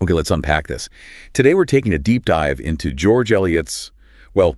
Okay, let's unpack this. Today we're taking a deep dive into George Eliot's, well,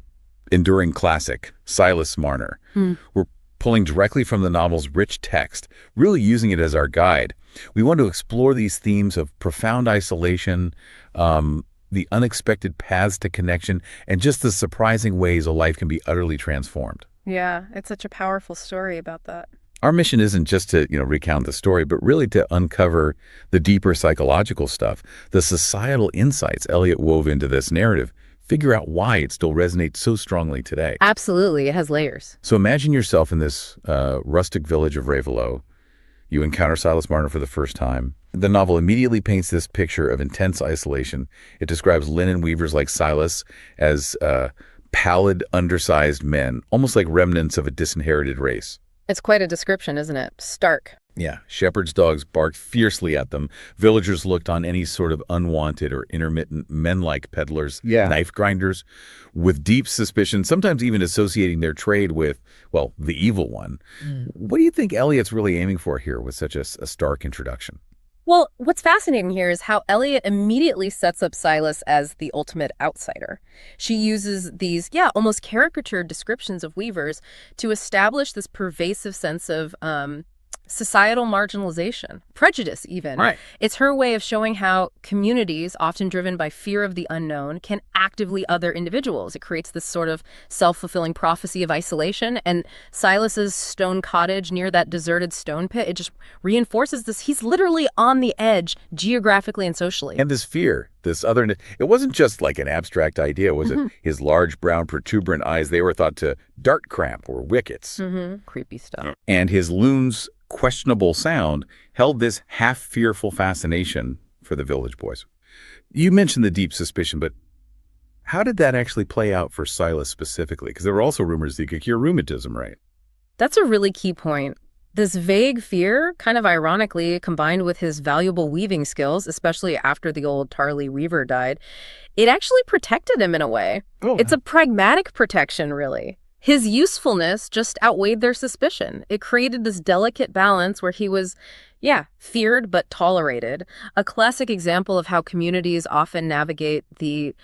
enduring classic, Silas Marner. Hmm. We're pulling directly from the novel's rich text, really using it as our guide. We want to explore these themes of profound isolation, the unexpected paths to connection, and just the surprising ways a life can be utterly transformed. Yeah, it's such a powerful story about that. Our mission isn't just to, recount the story, but really to uncover the deeper psychological stuff, the societal insights Eliot wove into this narrative, figure out why it still resonates so strongly today. Absolutely, it has layers. So imagine yourself in this rustic village of Raveloe. You encounter Silas Marner for the first time. The novel immediately paints this picture of intense isolation. It describes linen weavers like Silas as pallid, undersized men, almost like remnants of a disinherited race. It's quite a description, isn't it? Stark. Yeah, shepherds' dogs barked fiercely at them. Villagers looked on any sort of unwanted or intermittent men-like peddlers, knife grinders, with deep suspicion, sometimes even associating their trade with, well, the evil one. What do you think Eliot's really aiming for here with such a stark introduction? Well, what's fascinating here is how Eliot immediately sets up Silas as the ultimate outsider. She uses these, almost caricatured descriptions of weavers to establish this pervasive sense of societal marginalization, prejudice even. Right. It's her way of showing how communities, often driven by fear of the unknown, can actively other individuals. It creates this sort of self-fulfilling prophecy of isolation. And Silas's stone cottage near that deserted stone pit, it just reinforces this. He's literally on the edge geographically and socially. And this fear, this otherness, it wasn't just like an abstract idea, was it? His large, brown, protuberant eyes, they were thought to dart cramp or wickets. Creepy stuff. And his loon's questionable sound held this half-fearful fascination for the village boys. You mentioned the deep suspicion, but how did that actually play out for Silas specifically? Because there were also rumors that he could cure rheumatism, right? That's a really key point. This vague fear, kind of ironically, combined with his valuable weaving skills, especially after the old Tarley weaver died, it actually protected him in a way. It's a pragmatic protection, really. His usefulness just outweighed their suspicion. It created this delicate balance where he was, feared but tolerated. A classic example of how communities often navigate the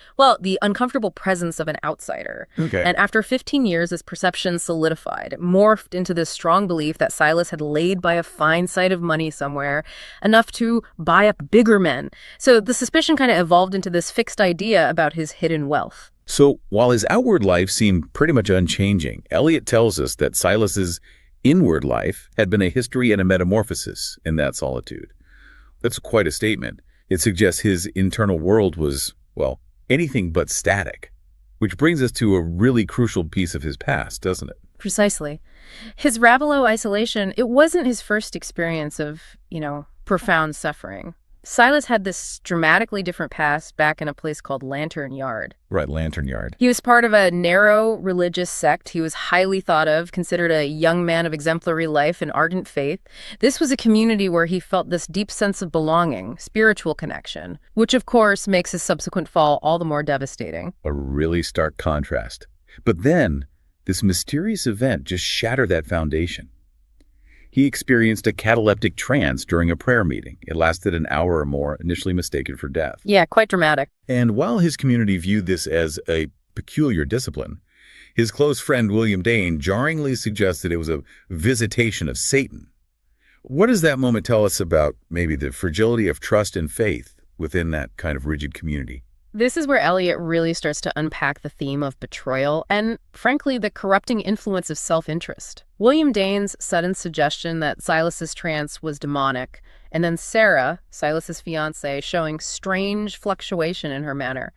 uncomfortable presence of an outsider. Okay. And after 15 years, this perception solidified. It morphed into this strong belief that Silas had laid by a fine sight of money somewhere, enough to buy up bigger men. So the suspicion kind of evolved into this fixed idea about his hidden wealth. So while his outward life seemed pretty much unchanging, Eliot tells us that Silas's inward life had been a history and a metamorphosis in that solitude. That's quite a statement. It suggests his internal world was, well, anything but static, which brings us to a really crucial piece of his past, doesn't it? Precisely. His Raveloe isolation, it wasn't his first experience of, profound suffering. Silas had this dramatically different past back in a place called Lantern Yard. Right, Lantern Yard. He was part of a narrow religious sect. He was highly thought of, considered a young man of exemplary life and ardent faith. This was a community where he felt this deep sense of belonging, spiritual connection, which of course makes his subsequent fall all the more devastating. A really stark contrast. But then, this mysterious event just shattered that foundation. He experienced a cataleptic trance during a prayer meeting. It lasted an hour or more, initially mistaken for death. Yeah, quite dramatic. And while his community viewed this as a peculiar discipline, his close friend William Dane jarringly suggested it was a visitation of Satan. What does that moment tell us about maybe the fragility of trust and faith within that kind of rigid community? This is where Eliot really starts to unpack the theme of betrayal and, frankly, the corrupting influence of self-interest. William Dane's sudden suggestion that Silas's trance was demonic, and then Sarah, Silas's fiancée, showing strange fluctuation in her manner.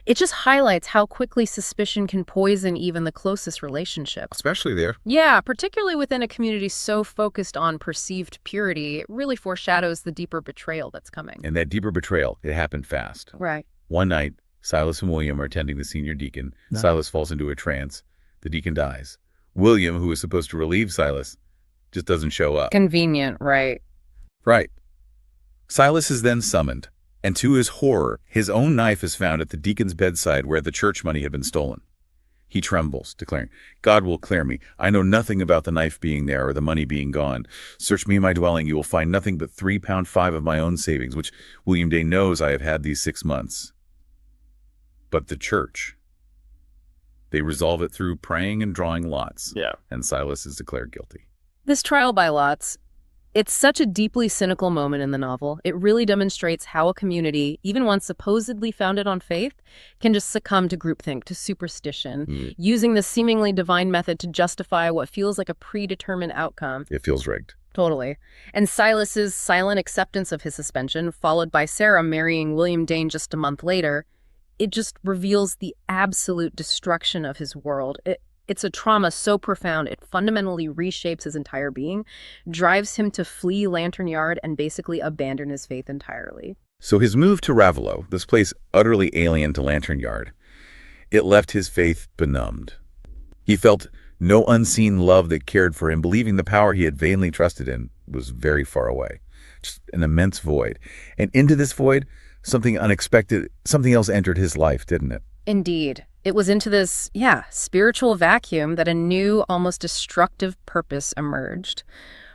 It just highlights how quickly suspicion can poison even the closest relationships. Especially there. Yeah, particularly within a community so focused on perceived purity, it really foreshadows the deeper betrayal that's coming. And that deeper betrayal, it happened fast. Right. One night, Silas and William are attending the senior deacon. No. Silas falls into a trance. The deacon dies. William, who is supposed to relieve Silas, just doesn't show up. Convenient, right? Right. Silas is then summoned, and to his horror, his own knife is found at the deacon's bedside where the church money had been stolen. He trembles, declaring, "God will clear me. I know nothing about the knife being there or the money being gone. Search me in my dwelling. You will find nothing but £3.5 of my own savings, which William Day knows I have had these 6 months." But the church, they resolve it through praying and drawing lots. Yeah. And Silas is declared guilty. This trial by lots, it's such a deeply cynical moment in the novel. It really demonstrates how a community, even one supposedly founded on faith, can just succumb to groupthink, to superstition, using this seemingly divine method to justify what feels like a predetermined outcome. It feels rigged. Totally. And Silas's silent acceptance of his suspension, followed by Sarah marrying William Dane just a month later, it just reveals the absolute destruction of his world. It's a trauma so profound, it fundamentally reshapes his entire being, drives him to flee Lantern Yard and basically abandon his faith entirely. So his move to Ravello, this place utterly alien to Lantern Yard, it left his faith benumbed. He felt no unseen love that cared for him, believing the power he had vainly trusted in was very far away. Just an immense void. And into this void, something unexpected, something else entered his life, didn't it? Indeed. It was into this, spiritual vacuum that a new, almost destructive purpose emerged.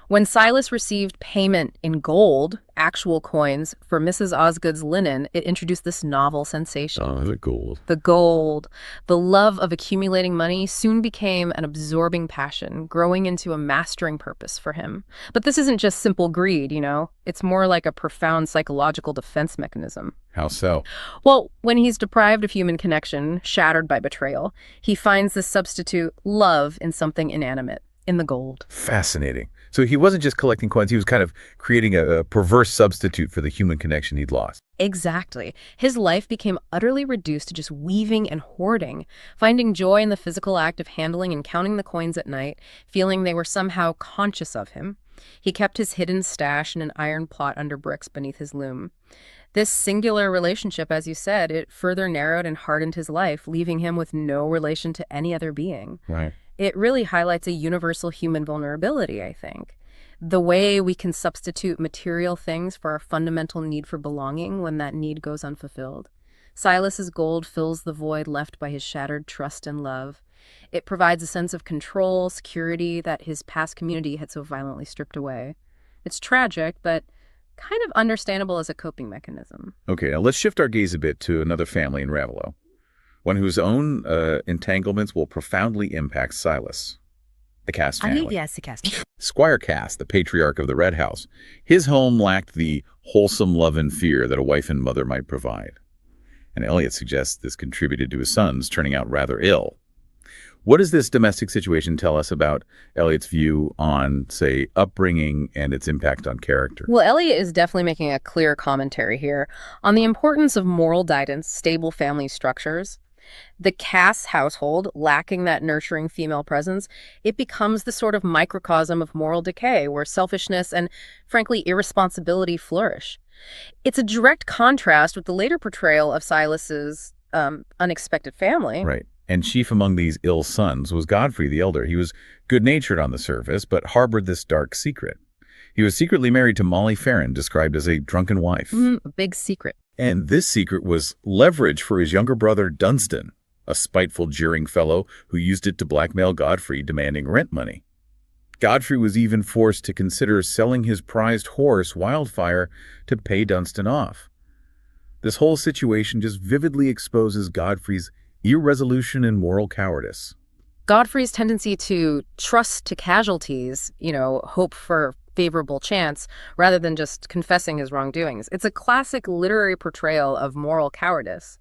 When Silas received payment in gold, actual coins, for Mrs. Osgood's linen, it introduced this novel sensation. Oh, the gold. The gold. The love of accumulating money soon became an absorbing passion, growing into a mastering purpose for him. But this isn't just simple greed, It's more like a profound psychological defense mechanism. How so? Well, when he's deprived of human connection, shattered by betrayal, he finds the substitute love in something inanimate, in the gold. Fascinating. So he wasn't just collecting coins, he was kind of creating a perverse substitute for the human connection he'd lost. Exactly. His life became utterly reduced to just weaving and hoarding, finding joy in the physical act of handling and counting the coins at night, feeling they were somehow conscious of him. He kept his hidden stash in an iron pot under bricks beneath his loom. This singular relationship, as you said, it further narrowed and hardened his life, leaving him with no relation to any other being. Right. It really highlights a universal human vulnerability, I think. The way we can substitute material things for our fundamental need for belonging when that need goes unfulfilled. Silas's gold fills the void left by his shattered trust and love. It provides a sense of control, security that his past community had so violently stripped away. It's tragic, but kind of understandable as a coping mechanism. Okay, now let's shift our gaze a bit to another family in Ravello, one whose own entanglements will profoundly impact Silas, the Cass family. Yes, the Cass. Squire Cass, the patriarch of the Red House, his home lacked the wholesome love and fear that a wife and mother might provide. And Eliot suggests this contributed to his sons turning out rather ill. What does this domestic situation tell us about Eliot's view on, say, upbringing and its impact on character? Well, Eliot is definitely making a clear commentary here on the importance of moral guidance, stable family structures. The Cass household, lacking that nurturing female presence, it becomes the sort of microcosm of moral decay where selfishness and, frankly, irresponsibility flourish. It's a direct contrast with the later portrayal of Silas's unexpected family. Right. And chief among these ill sons was Godfrey the elder. He was good-natured on the surface, but harbored this dark secret. He was secretly married to Molly Farron, described as a drunken wife. A big secret. And this secret was leverage for his younger brother Dunstan, a spiteful, jeering fellow who used it to blackmail Godfrey, demanding rent money. Godfrey was even forced to consider selling his prized horse, Wildfire, to pay Dunstan off. This whole situation just vividly exposes Godfrey's irresolution and moral cowardice. Godfrey's tendency to trust to casualties, hope for favorable chance, rather than just confessing his wrongdoings. It's a classic literary portrayal of moral cowardice.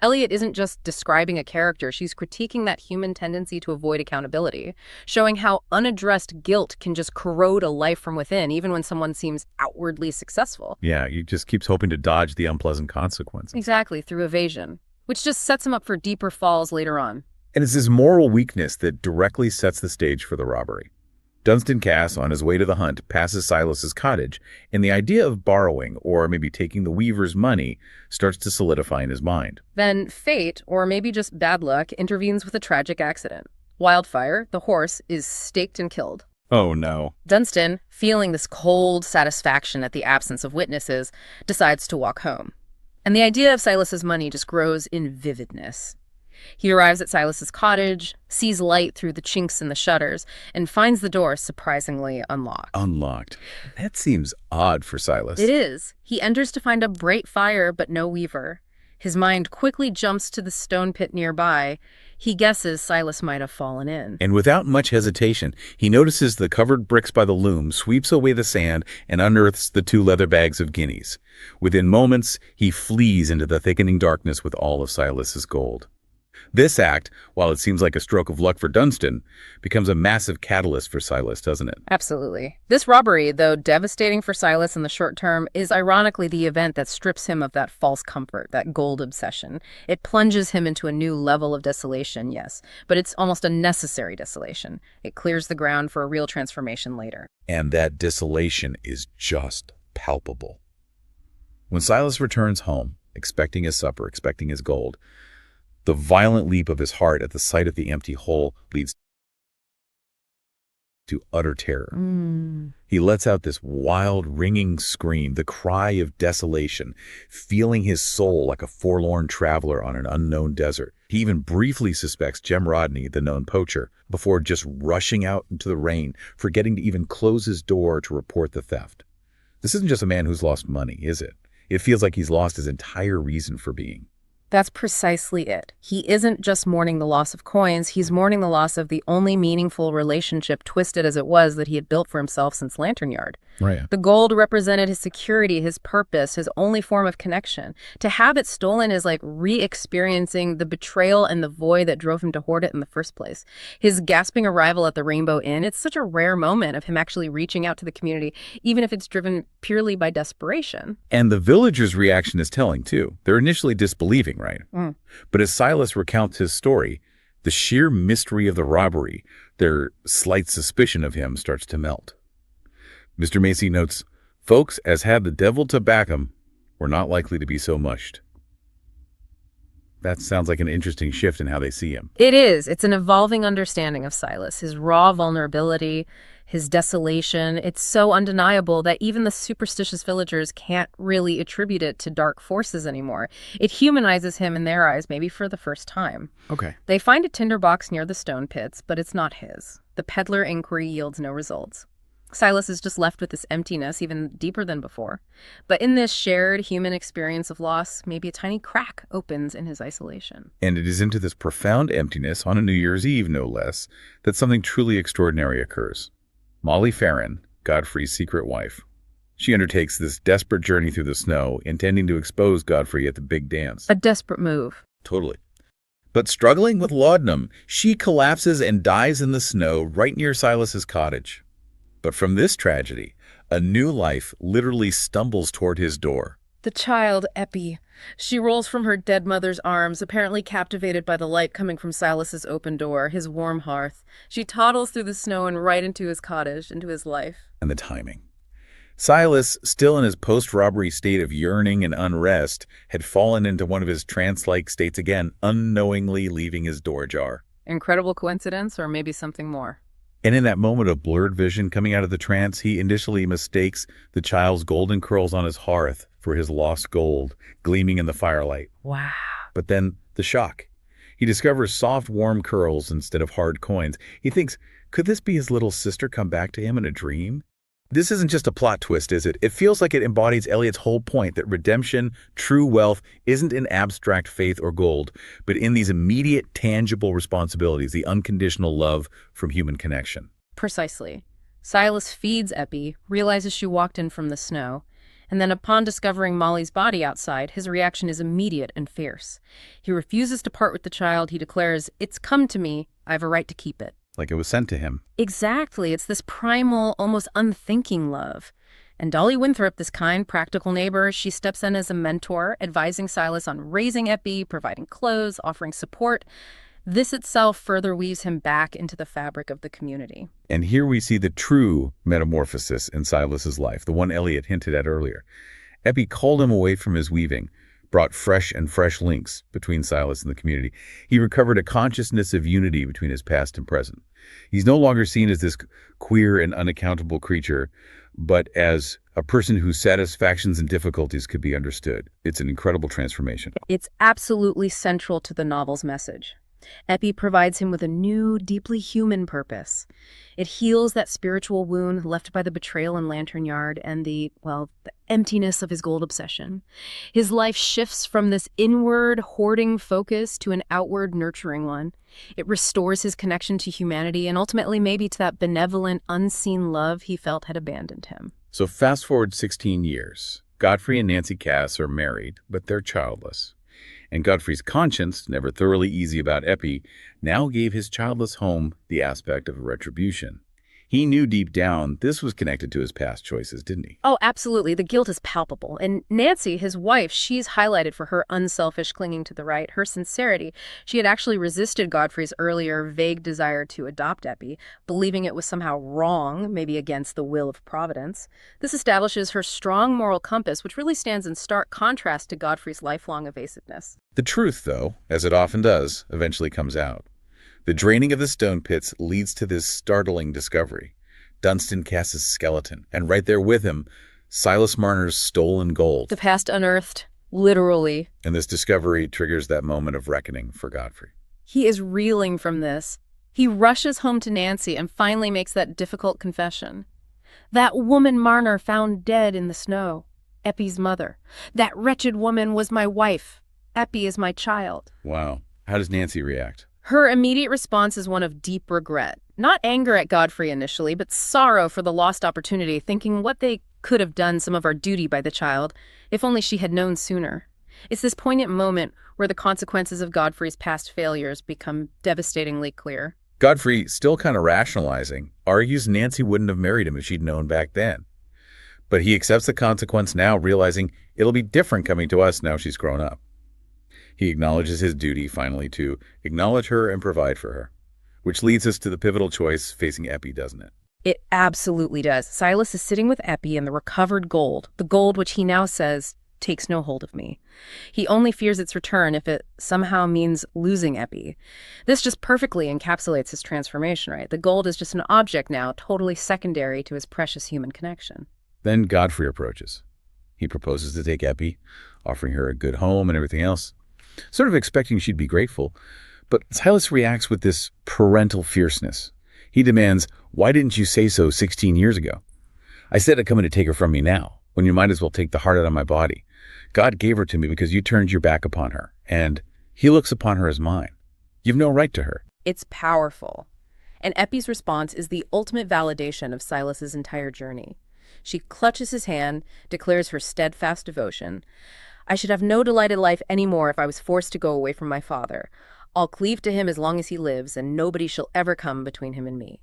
Eliot isn't just describing a character, she's critiquing that human tendency to avoid accountability, showing how unaddressed guilt can just corrode a life from within, even when someone seems outwardly successful. Yeah, he just keeps hoping to dodge the unpleasant consequences. Exactly, through evasion, which just sets him up for deeper falls later on. And it's this moral weakness that directly sets the stage for the robbery. Dunstan Cass, on his way to the hunt, passes Silas's cottage, and the idea of borrowing, or maybe taking the weaver's money, starts to solidify in his mind. Then fate, or maybe just bad luck, intervenes with a tragic accident. Wildfire, the horse, is staked and killed. Oh, no. Dunstan, feeling this cold satisfaction at the absence of witnesses, decides to walk home. And the idea of Silas's money just grows in vividness. He arrives at Silas's cottage, sees light through the chinks in the shutters, and finds the door surprisingly unlocked. Unlocked. That seems odd for It Silas. is. He enters to find a bright fire, but no weaver. His mind quickly jumps to the stone pit nearby. He guesses Silas might have fallen in. And without much hesitation, he notices the covered bricks by the loom, sweeps away the sand, and unearths the 2 leather bags of guineas. Within moments, he flees into the thickening darkness with all of Silas's gold. This act, while it seems like a stroke of luck for Dunstan, becomes a massive catalyst for Silas, doesn't it? Absolutely. This robbery, though devastating for Silas in the short term, is ironically the event that strips him of that false comfort, that gold obsession. It plunges him into a new level of desolation, yes, but it's almost a necessary desolation. It clears the ground for a real transformation later. And that desolation is just palpable. When Silas returns home, expecting his supper, expecting his gold, the violent leap of his heart at the sight of the empty hole leads to utter terror. He lets out this wild, ringing scream, the cry of desolation, feeling his soul like a forlorn traveler on an unknown desert. He even briefly suspects Jem Rodney, the known poacher, before just rushing out into the rain, forgetting to even close his door to report the theft. This isn't just a man who's lost money, is it? It feels like he's lost his entire reason for being. That's precisely it. He isn't just mourning the loss of coins, he's mourning the loss of the only meaningful relationship, twisted as it was, that he had built for himself since Lantern Yard. Right. The gold represented his security, his purpose, his only form of connection. To have it stolen is like re-experiencing the betrayal and the void that drove him to hoard it in the first place. His gasping arrival at the Rainbow Inn, it's such a rare moment of him actually reaching out to the community, even if it's driven purely by desperation. And the villagers' reaction is telling, too. They're initially disbelieving, right? But as Silas recounts his story, the sheer mystery of the robbery, their slight suspicion of him, starts to melt. Mr. Macy notes, "Folks as had the devil to back 'em were not likely to be so mushed." That sounds like an interesting shift in how they see him. It is. It's an evolving understanding of Silas, his raw vulnerability, his desolation. It's so undeniable that even the superstitious villagers can't really attribute it to dark forces anymore. It humanizes him in their eyes, maybe for the first time. Okay. They find a tinder box near the stone pits, but it's not his. The peddler inquiry yields no results. Silas is just left with this emptiness, even deeper than before. But in this shared human experience of loss, maybe a tiny crack opens in his isolation. And it is into this profound emptiness, on a New Year's Eve no less, that something truly extraordinary occurs. Molly Farron, Godfrey's secret wife. She undertakes this desperate journey through the snow, intending to expose Godfrey at the big dance. A desperate move. Totally. But struggling with laudanum, she collapses and dies in the snow right near Silas's cottage. But from this tragedy, a new life literally stumbles toward his door. The child, Eppie. She rolls from her dead mother's arms, apparently captivated by the light coming from Silas's open door, his warm hearth. She toddles through the snow and right into his cottage, into his life. And the timing. Silas, still in his post-robbery state of yearning and unrest, had fallen into one of his trance-like states again, unknowingly leaving his door ajar. Incredible coincidence, or maybe something more? And in that moment of blurred vision coming out of the trance, he initially mistakes the child's golden curls on his hearth for his lost gold, gleaming in the firelight. Wow. But then the shock. He discovers soft, warm curls instead of hard coins. He thinks, could this be his little sister come back to him in a dream? This isn't just a plot twist, is it? It feels like it embodies Eliot's whole point that redemption, true wealth, isn't in abstract faith or gold, but in these immediate, tangible responsibilities, the unconditional love from human connection. Precisely. Silas feeds Eppie, realizes she walked in from the snow, and then upon discovering Molly's body outside, his reaction is immediate and fierce. He refuses to part with the child. He declares, "It's come to me. I have a right to keep it." Like it was sent to him. Exactly. It's this primal, almost unthinking love. And Dolly Winthrop, this kind, practical neighbor, she steps in as a mentor, advising Silas on raising Eppie, providing clothes, offering support. This itself further weaves him back into the fabric of the community. And here we see the true metamorphosis in Silas's life, the one Eliot hinted at earlier. Eppie called him away from his weaving, brought fresh links between Silas and the community. He recovered a consciousness of unity between his past and present. He's no longer seen as this queer and unaccountable creature, but as a person whose satisfactions and difficulties could be understood. It's an incredible transformation. It's absolutely central to the novel's message. Epi provides him with a new, deeply human purpose. It heals that spiritual wound left by the betrayal in Lantern Yard and the emptiness of his gold obsession. His life shifts from this inward, hoarding focus to an outward, nurturing one. It restores his connection to humanity and ultimately maybe to that benevolent, unseen love he felt had abandoned him. So fast forward 16 years. Godfrey and Nancy Cass are married, but they're childless. And Godfrey's conscience, never thoroughly easy about Epi, now gave his childless home the aspect of a retribution. He knew deep down this was connected to his past choices, didn't he? Oh, absolutely. The guilt is palpable. And Nancy, his wife, she's highlighted for her unselfish clinging to the right, her sincerity. She had actually resisted Godfrey's earlier vague desire to adopt Epi, believing it was somehow wrong, maybe against the will of Providence. This establishes her strong moral compass, which really stands in stark contrast to Godfrey's lifelong evasiveness. The truth, though, as it often does, eventually comes out. The draining of the stone pits leads to this startling discovery. Dunstan Cass's skeleton, and right there with him, Silas Marner's stolen gold. The past unearthed, literally. And this discovery triggers that moment of reckoning for Godfrey. He is reeling from this. He rushes home to Nancy and finally makes that difficult confession. That woman Marner found dead in the snow, Epi's mother. That wretched woman was my wife. Epi is my child. Wow. How does Nancy react? Her immediate response is one of deep regret. Not anger at Godfrey initially, but sorrow for the lost opportunity, thinking what they could have done some of our duty by the child, if only she had known sooner. It's this poignant moment where the consequences of Godfrey's past failures become devastatingly clear. Godfrey, still kind of rationalizing, argues Nancy wouldn't have married him if she'd known back then. But he accepts the consequence now, realizing it'll be different coming to us now she's grown up. He acknowledges his duty, finally, to acknowledge her and provide for her. Which leads us to the pivotal choice facing Epi, doesn't it? It absolutely does. Silas is sitting with Epi and the recovered gold, the gold which he now says takes no hold of me. He only fears its return if it somehow means losing Epi. This just perfectly encapsulates his transformation, right? The gold is just an object now, totally secondary to his precious human connection. Then Godfrey approaches. He proposes to take Epi, offering her a good home and everything else, sort of expecting she'd be grateful. But Silas reacts with this parental fierceness. He demands, "Why didn't you say so 16 years ago? I said I'd come in to take her from me now, when you might as well take the heart out of my body. God gave her to me because you turned your back upon her, and he looks upon her as mine. You've no right to her." It's powerful. And Epi's response is the ultimate validation of Silas's entire journey. She clutches his hand, declares her steadfast devotion. "I should have no delighted life any more if I was forced to go away from my father. I'll cleave to him as long as he lives, and nobody shall ever come between him and me."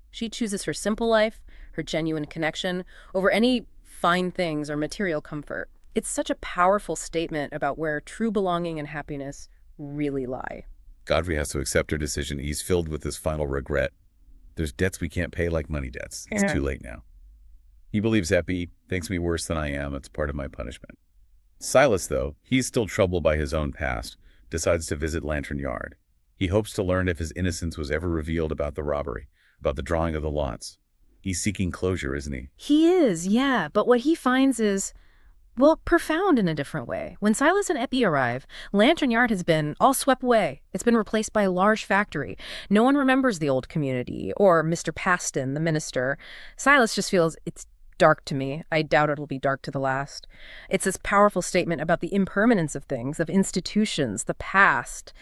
She chooses her simple life, her genuine connection, over any fine things or material comfort. It's such a powerful statement about where true belonging and happiness really lie. Godfrey has to accept her decision. He's filled with this final regret. There's debts we can't pay, like money debts. It's too late now. He believes Epi, thinks me worse than I am. It's part of my punishment. Silas, though, he's still troubled by his own past, decides to visit Lantern Yard. He hopes to learn if his innocence was ever revealed about the robbery, about the drawing of the lots. He's seeking closure, isn't he? He is, yeah, but what he finds is, well, profound in a different way. When Silas and Epi arrive, Lantern Yard has been all swept away. It's been replaced by a large factory. No one remembers the old community, or Mr. Paston, the minister. Silas just feels it's dark to me. I doubt it'll be dark to the last. It's this powerful statement about the impermanence of things, of institutions, the past,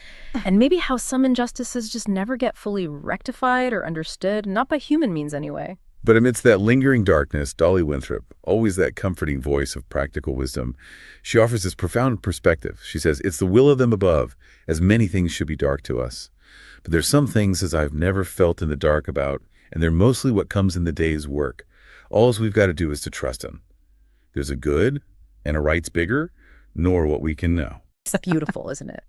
and maybe how some injustices just never get fully rectified or understood, not by human means anyway. But amidst that lingering darkness, Dolly Winthrop, always that comforting voice of practical wisdom, she offers this profound perspective. She says, "It's the will of them above, as many things should be dark to us. But there's some things as I've never felt in the dark about, and they're mostly what comes in the day's work. Alls we've got to do is to trust him. There's a good and a right's bigger, nor what we can know." It's beautiful, isn't it?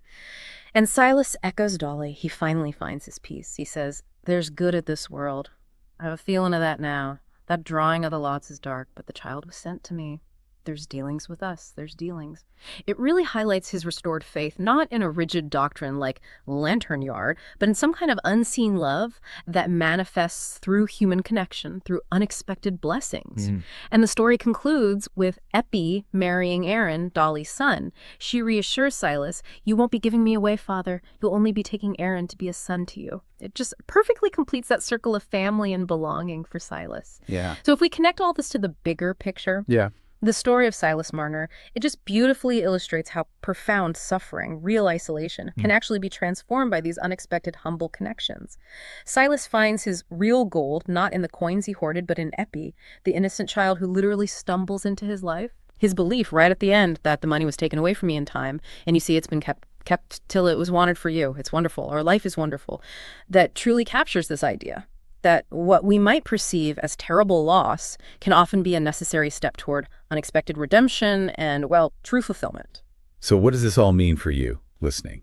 And Silas echoes Dolly. He finally finds his peace. He says, "There's good at this world. I have a feeling of that now. That drawing of the lots is dark, but the child was sent to me. There's dealings with us. There's dealings. It really highlights his restored faith, not in a rigid doctrine like lantern yard, but in some kind of unseen love that manifests through human connection, through unexpected blessings. And the story concludes with Epi marrying Aaron, Dolly's son. She reassures Silas, "You won't be giving me away, Father. You'll only be taking Aaron to be a son to you." It just perfectly completes that circle of family and belonging for Silas. Yeah. So if we connect all this to the bigger picture, the story of Silas Marner, it just beautifully illustrates how profound suffering, real isolation, can actually be transformed by these unexpected, humble connections. Silas finds his real gold not in the coins he hoarded, but in Epi, the innocent child who literally stumbles into his life. His belief right at the end that the money was taken away from me in time, and you see it's been kept till it was wanted for you. It's wonderful, or life is wonderful, that truly captures this idea that what we might perceive as terrible loss can often be a necessary step toward unexpected redemption and, well, true fulfillment. So what does this all mean for you, listening?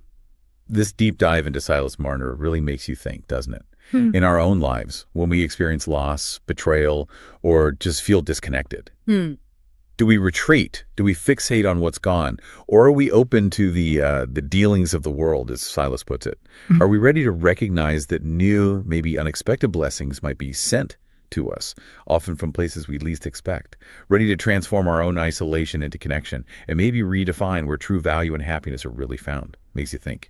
This deep dive into Silas Marner really makes you think, doesn't it? In our own lives, when we experience loss, betrayal, or just feel disconnected. Do we retreat? Do we fixate on what's gone? Or are we open to the dealings of the world, as Silas puts it? Are we ready to recognize that new, maybe unexpected blessings might be sent to us, often from places we least expect? Ready to transform our own isolation into connection and maybe redefine where true value and happiness are really found? Makes you think.